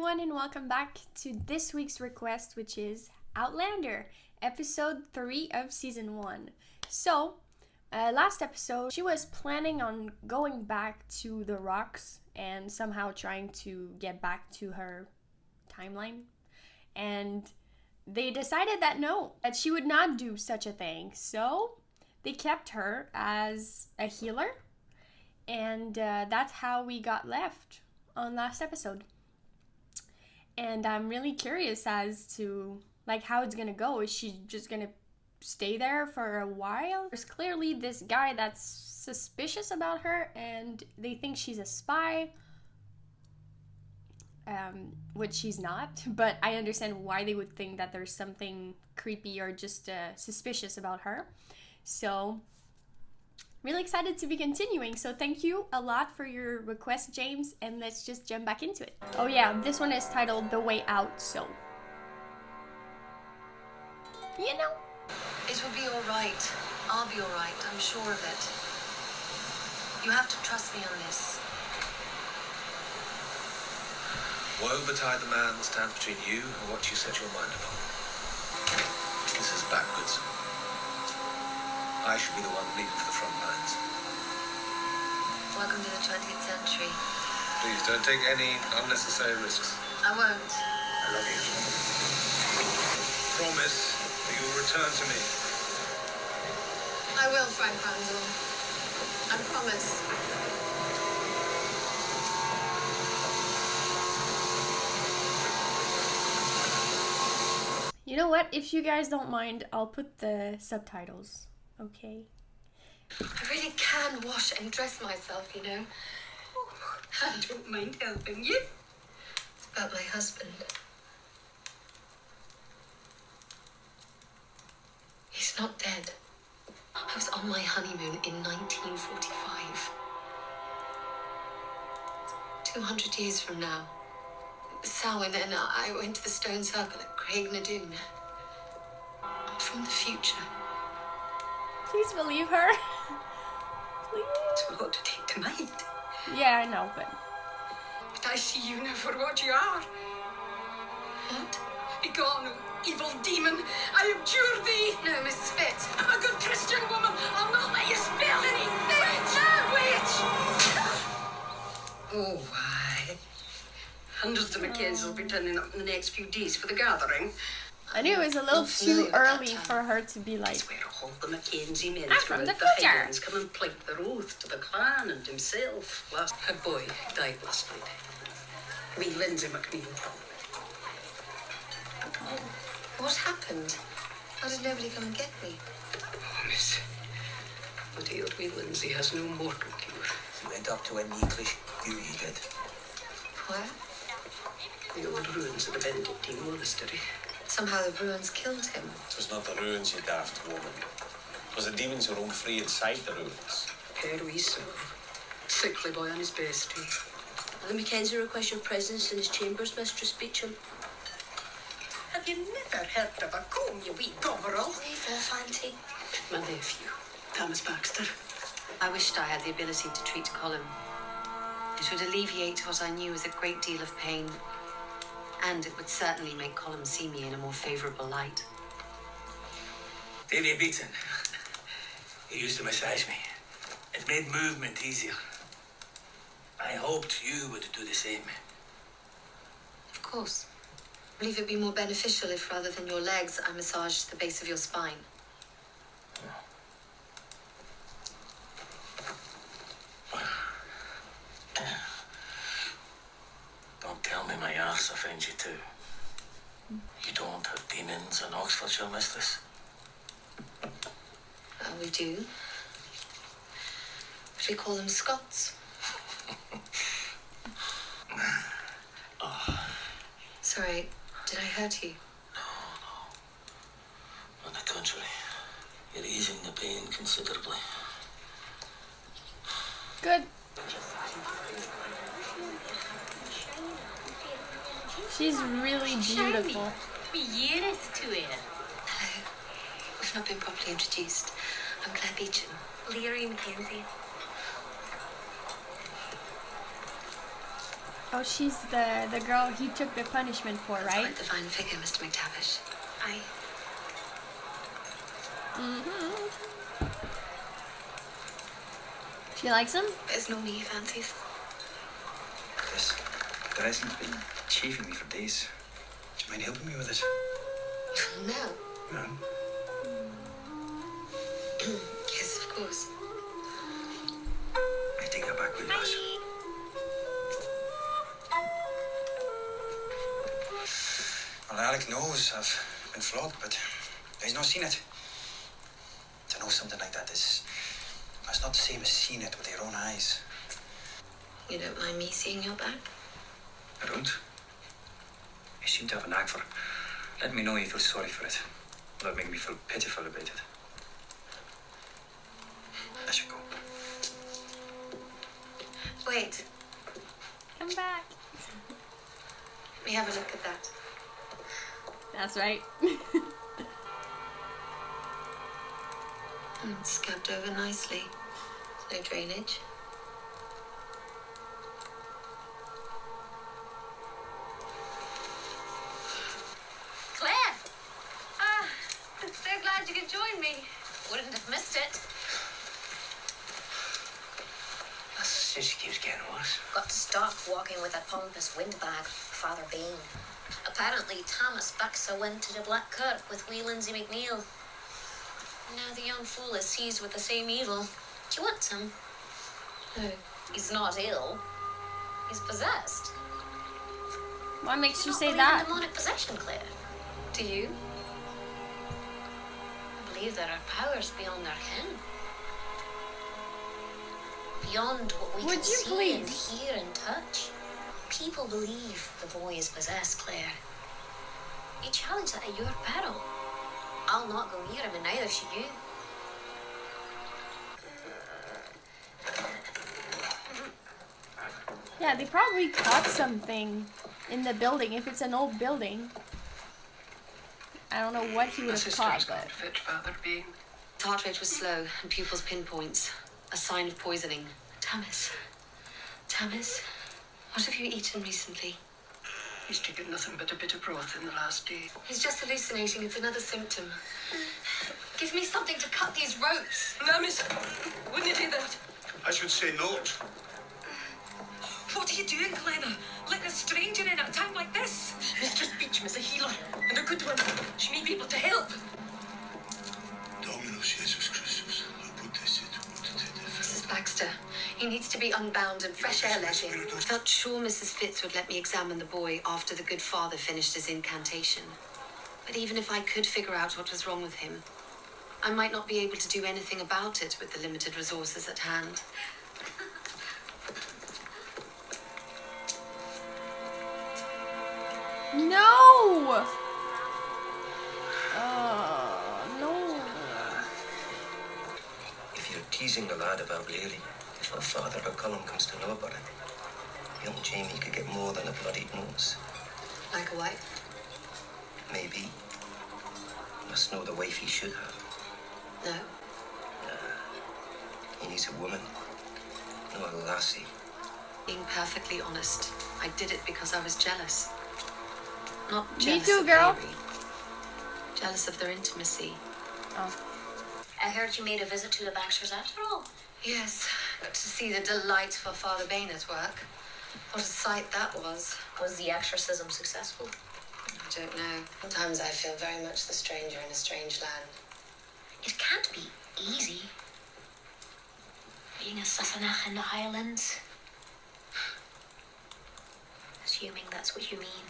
everyone, and welcome back to this week's request, which is Outlander, episode 3 of season 1. So, last episode, she was planning on going back to the rocks and somehow trying to get back to her timeline. And they decided that no, that she would not do such a thing. So, they kept her as a healer. And that's how we got left on last episode. And I'm really curious as to how it's gonna go. Is she just gonna stay there for a while? There's clearly this guy that's suspicious about her and they think she's a spy, which she's not, but I understand why they would think that there's something creepy or just suspicious about her. So really excited to be continuing. So thank you a lot for your request, James, and let's just jump back into it. Oh yeah, this one is titled The Way Out, so you know. It will be alright. I'll be alright, I'm sure of it. You have to trust me on this. Woe betide the man that stands between you and what you set your mind upon. This is backwards. I should be the one leaving for the front lines. Welcome to the 20th century. Please don't take any unnecessary risks. I won't. I love you. Promise that you will return to me. I will, Frank Randall. I promise. You know what? If you guys don't mind, I'll put the subtitles. Okay. I really can wash and dress myself, you know. Oh, I don't mind helping you. It's about my husband. He's not dead. I was on my honeymoon in 1945. 200 years from now. Samhain and I went to the stone circle at Craig Nadoon. I'm from the future. Please believe her. Please. It's a lot to take to mind. Yeah, I know, but I see you now for what you are. What? Begone, evil demon. I abjure thee. No, Mrs. Fitz. I'm a good Christian woman. I'll not let you spill any. Witch! Oh, why? Hundreds of Mackenzies will be turning up in the next few days for the gathering. I knew it was a little too early for her to be like, It's where all the Mackenzie men I'm from the throughout future. Highlands come and plight their oath to the clan and himself. A boy died last night. Wee Lindsay McNeil. What happened? How did nobody come and get me? Oh, miss. My dear wee Lindsay has no mortal cure. He went up to a English view, he did. Where? The old ruins of the Benedictine monastery. Somehow the ruins killed him. It was not the ruins, you daft woman. It was the demons who roamed free inside the ruins. Poor wee soul. Sickly boy on his best day. The Mackenzie requests your presence in his chambers, Mistress Beecham. Have you never heard of a comb, you wee gomerel? Leave off, Auntie. My nephew, Thomas Baxter. I wished I had the ability to treat Colin. It would alleviate what I knew was a great deal of pain, and it would certainly make Colin see me in a more favourable light. Davy Beaton. He used to massage me. It made movement easier. I hoped you would do the same. Of course. I believe it'd be more beneficial if, rather than your legs, I massaged the base of your spine. Don't tell me my arse offends you too. You don't have demons in Oxfordshire, mistress? We do. But we call them Scots. Sorry, did I hurt you? On the contrary, you're easing the pain considerably. good. She's really beautiful. We yeareth to it. Hello. We've not been properly introduced. I'm Claire Beecham. Leary Mackenzie. Oh, she's the girl he took the punishment for, That's right? quite the fine figure, Mr. McTavish. She likes him? There's no me he fancies. Chris, Dyson's been chafing me for days. Do you mind helping me with it? No. No. Yes, of course. I take that back with us. Well, Alec knows I've been flogged, but he's not seen it. To know something like that is... It's not the same as seeing it with your own eyes. You don't mind me seeing your back? I don't. You seem to have a knack for letting me know you feel sorry for it, without making me feel pitiful about it. I should go. Wait, Come back. let me have a look at that. That's right. It's scabbed over nicely. No drainage. Claire! So glad you could join me. Wouldn't have missed it. She keeps getting worse. Got to stop walking with that pompous windbag, Father Bean. Apparently, Thomas Buxa went to the Black Kirk with wee Lindsay McNeil. Now the young fool is seized with the same evil. Do you want some? No. He's not ill. He's possessed. What makes you Not say believe that? in demonic possession, Claire. Do you? I believe there are powers beyond our ken. Beyond what we Would can you see and please? hear and touch. People believe the boy is possessed, Claire. You challenge that at your peril. I'll not go near him, and neither should you. Yeah, they probably caught something in the building. If it's an old building, I don't know what he would have caught, but Fit, Father Bean. His heart rate was slow and pupils pinpoints. A sign of poisoning. Tamis. Tamis? What have you eaten recently? He's taken nothing but a bit of broth in the last day. He's just hallucinating. It's another symptom. Give me something to cut these ropes. Now, miss, wouldn't you do that? I should say not. What are you doing, Glenna? Letting a stranger in at a time like this? Mistress Beecham is a healer, and a good one. She may be able to help. Dominus Jesus Christus, apudesse et Mrs. Baxter, he needs to be unbound and fresh air let in. I felt sure Mrs. Fitz would let me examine the boy after the good father finished his incantation. But even if I could figure out what was wrong with him, I might not be able to do anything about it with the limited resources at hand. no. No. If you're teasing the lad about Lily, if her father or Colin comes to know about it, young Jamie could get more than a bloodied nose. Like a wife? Maybe. Must know the wife he should have. No. He needs a woman, no a lassie. Being perfectly honest, I did it because I was jealous. Not Me jealous too, of girl. Mary. Jealous of their intimacy. Oh. I heard you made a visit to the Baxters after all. Yes, got to see the delightful Father Bain at work. What a sight that was. Was the exorcism successful? I don't know. Sometimes I feel very much the stranger in a strange land. It can't be easy. Being a Sassanach in the Highlands. Assuming that's what you mean.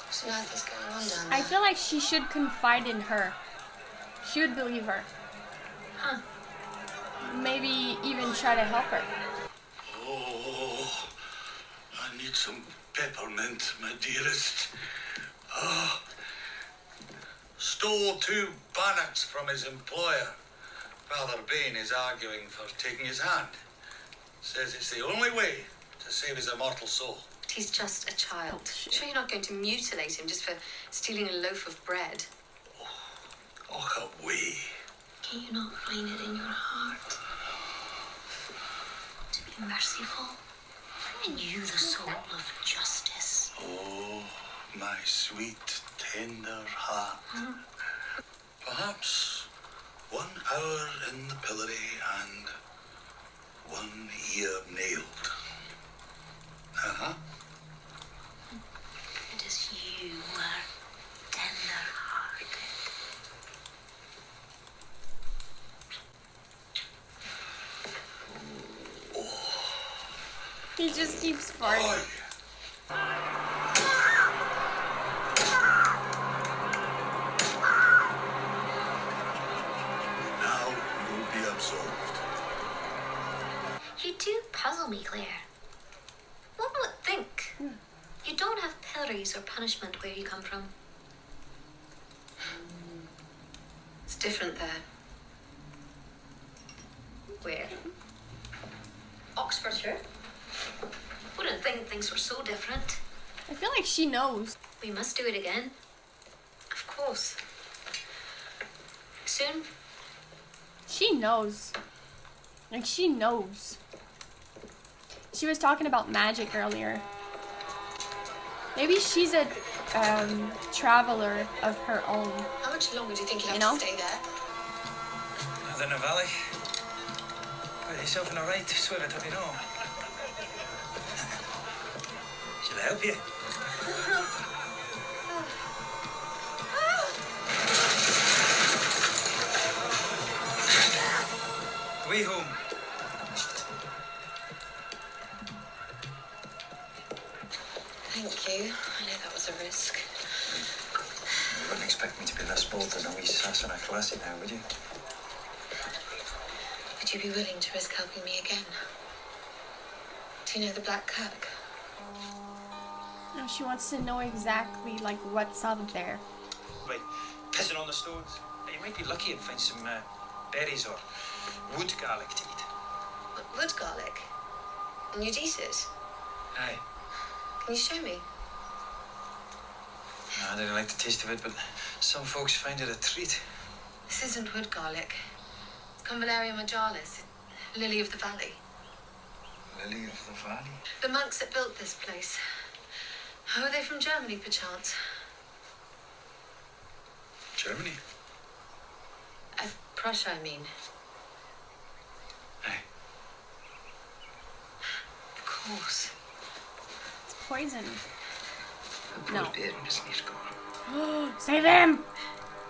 What on earth is going on down there? I feel like she should confide in her. She would believe her. Huh. Maybe even try to help her. Oh, I need some peppermint, my dearest. Oh. Stole 2 bannocks from his employer. Father Bain is arguing for taking his hand. Says it's the only way to save his immortal soul. But he's just a child. Sure you're not going to mutilate him just for stealing a loaf of bread? Oh, away. Can you not find it in your heart to be merciful, and you the soul of justice. Oh, my sweet, tender heart. Perhaps 1 hour in the pillory and 1 ear nailed. Uh-huh. And as you were tender-hearted. He just keeps farting. Now you'll be absolved. You do puzzle me, Claire. One would think you don't have pillories or punishment where you come from. It's different there. Where? Oxfordshire. Wouldn't think things were so different. I feel like she knows. We must do it again. Of course. Soon. She knows. Like, she knows. She was talking about magic earlier. Maybe she's a traveler of her own. How much longer do you think you'll have You know? to stay there? Another in the valley. Got yourself in a right swivet, have you know? Shall I help you? Way home. Thank you. I know that was a risk. You wouldn't expect me to be less bold than a wee Sassenach lassie now, would you? Would you be willing to risk helping me again? Do you know the Black Kirk? No, she wants to know exactly, like, what's up there. Right, pissing on the stones. You might be lucky and find some berries or wood garlic to eat. Wood garlic? And you'd eat it? Aye. Can you show me? No, I didn't like the taste of it, but some folks find it a treat. This isn't wood garlic. It's Convallaria majalis, lily of the valley. Lily of the valley? The monks that built this place. Oh, are they from Germany, perchance? Germany? Prussia, I mean. Aye. Of course. It's poison. The No. poor bairn is near gone. Save him!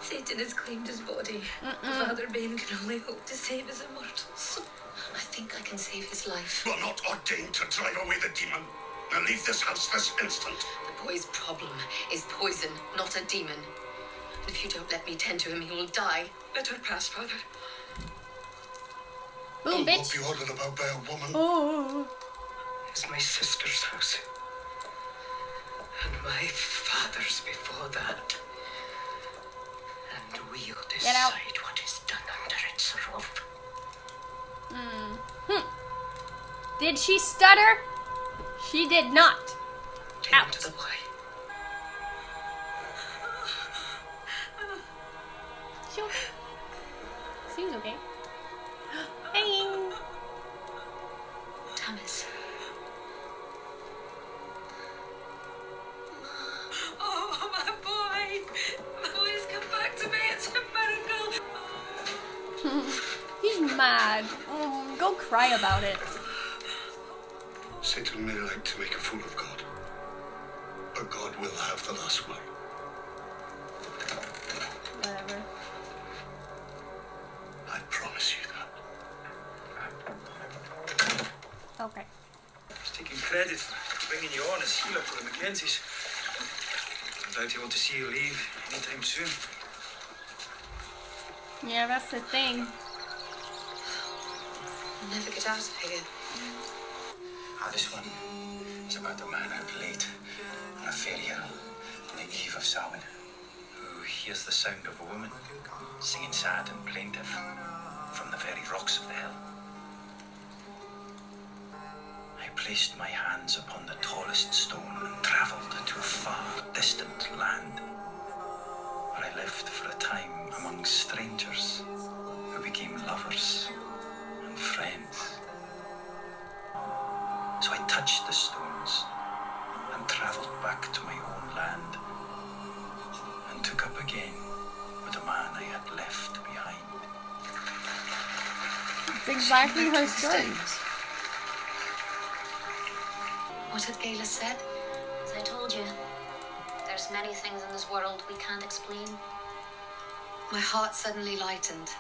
Satan has claimed his body. Father Bane can only hope to save his immortal soul. I think I can save his life. You are not ordained to drive away the demon. Now leave this house this instant. The boy's problem is poison, not a demon. And if you don't let me tend to him, he will die. Let her pass, Father. Boom, I'll not bitch! be ordered about by a woman. Oh. It's my sister's house. And my father's before that. And we'll Get out. decide what is done under its roof. Did she stutter? She did not. Tend Out. to the boy. She okay? Seems okay. Hanging. Thomas. Oh, my boy! My boy's come back to me. It's a miracle. He's mad. Go cry about it. Satan may like to make a fool of God, but God will have the last word. Whatever. I promise you that. Okay. He's taking credit for bringing you on as healer for the Mackenzies. I doubt he want to see you leave anytime soon. Yeah, that's the thing. I'll never get out of here. This one is about a man out late on a fair hill on the eve of Samhain, who hears the sound of a woman singing sad and plaintive from the very rocks of the hill. I placed my hands upon the tallest stone and travelled to a far distant land, where I lived for a time among strangers who became lovers and friends. travelled back to my own land and took up again with the man I had left behind. It's exactly her story. What had Gayla said? As I told you, there's many things in this world we can't explain. My heart suddenly lightened,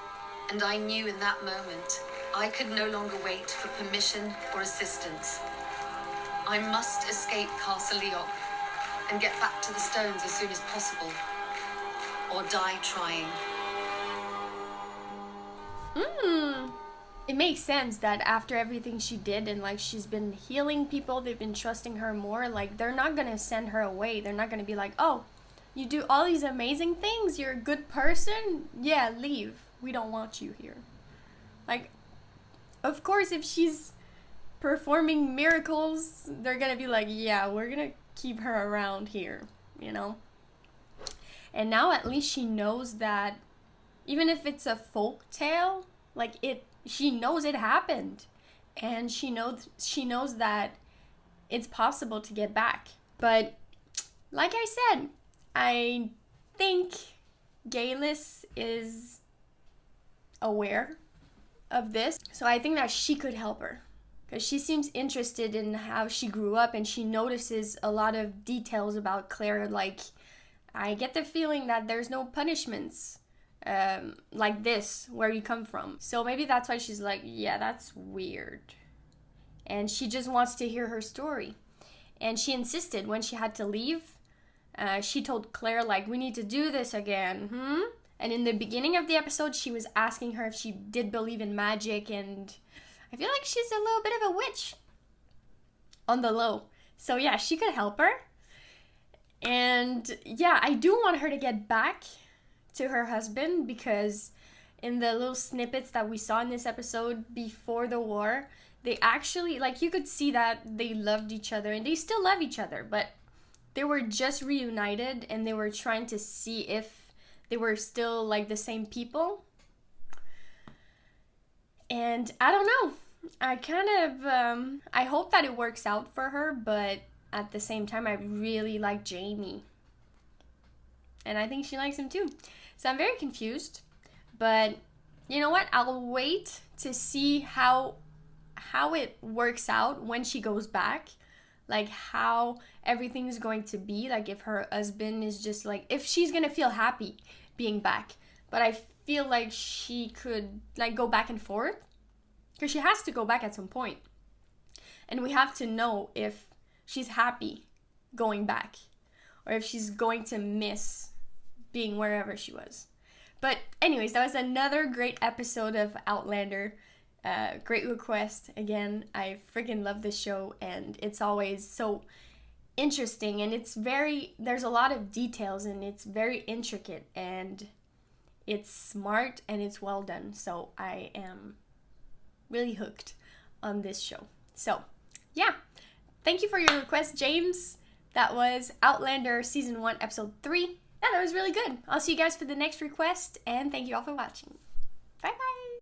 and I knew in that moment I could no longer wait for permission or assistance. I must escape Castle Leoch and get back to the stones as soon as possible, or die trying. It makes sense that after everything she did and like she's been healing people, they've been trusting her more, like they're not gonna send her away. They're not gonna be like, oh, you do all these amazing things, you're a good person, yeah, leave. We don't want you here. Like, of course, if she's performing miracles, they're gonna be like, yeah, we're gonna keep her around here, you know? And now at least she knows that even if it's a folk tale, like she knows it happened, and she knows that it's possible to get back. But like I said, I think Gaelis is aware of this, so I think that she could help her, because she seems interested in how she grew up, and she notices a lot of details about Claire. Like, I get the feeling that there's no punishments like this where you come from. So maybe that's why she's like, yeah, that's weird. And she just wants to hear her story. And she insisted when she had to leave. She told Claire, like, we need to do this again. And in the beginning of the episode, she was asking her if she did believe in magic. And I feel like she's a little bit of a witch on the low. So yeah, she could help her. And yeah, I do want her to get back to her husband, because in the little snippets that we saw in this episode before the war, they actually, like, you could see that they loved each other, and they still love each other, but they were just reunited, and they were trying to see if they were still like the same people. And I don't know, I kind of I hope that it works out for her, but at the same time, I really like Jamie, and I think she likes him too. So I'm very confused, but you know what? I'll wait to see how it works out when she goes back, like how everything's going to be, like if her husband is just like, if she's gonna feel happy being back. But I feel like she could like go back and forth, because she has to go back at some point, and we have to know if she's happy going back or if she's going to miss being wherever she was. But anyways, that was another great episode of Outlander. Great request. Again, I freaking love this show, and it's always so interesting, and there's a lot of details, and it's very intricate, and it's smart, and it's well done. So I am really hooked on this show. So yeah, thank you for your request, James. That was Outlander Season 1, Episode 3. Yeah, that was really good. I'll see you guys for the next request, and thank you all for watching.